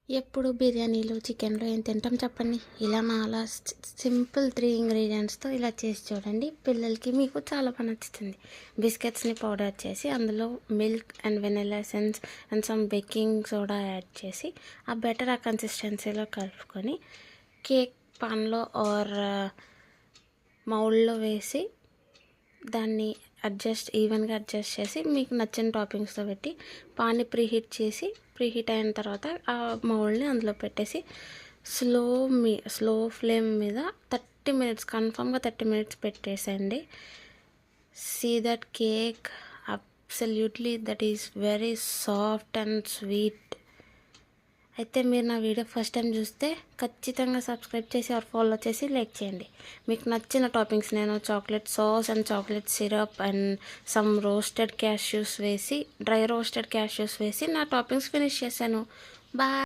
ఎప్పుడు బిర్యానీలు, చికెన్‌లు ఏం తింటాం చెప్పండి. ఇలా అలా సింపుల్ 3 ఇంగ్రీడియెంట్స్‌తో ఇలా చేసి చూడండి. పిల్లలకి మీకు చాలా నచ్చుతుంది. బిస్కెట్స్‌ని పౌడర్ చేసి అందులో milk and vanilla essence and some baking soda add చేసి ఆ బెటర్ ఆ కన్సిస్టెన్సీలో కలుపుకొని కేక్ పాన్‌లో ఆర్ మౌల్డ్‌లో వేసి దాన్ని ఈవెన్గా అడ్జస్ట్ చేసి మీకు నచ్చిన టాపింగ్స్తో పెట్టి పాన్ని ప్రీహీట్ అయిన తర్వాత ఆ మౌల్డ్ని అందులో పెట్టేసి స్లో ఫ్లేమ్ మీద 30 మినిట్స్ కన్ఫామ్గా 30 మినిట్స్ పెట్టేసండి. See that cake absolutely that is very soft and sweet. అయితే మీరు నా వీడియో ఫస్ట్ టైం చూస్తే ఖచ్చితంగా సబ్స్క్రైబ్ చేసి ఆర్ ఫాలో చేసి లైక్ చేయండి. మీకు నచ్చిన టాపింగ్స్ నేను chocolate sauce and chocolate syrup and some dry roasted cashews వేసి నా టాపింగ్స్ ఫినిష్ చేశాను. బాయ్.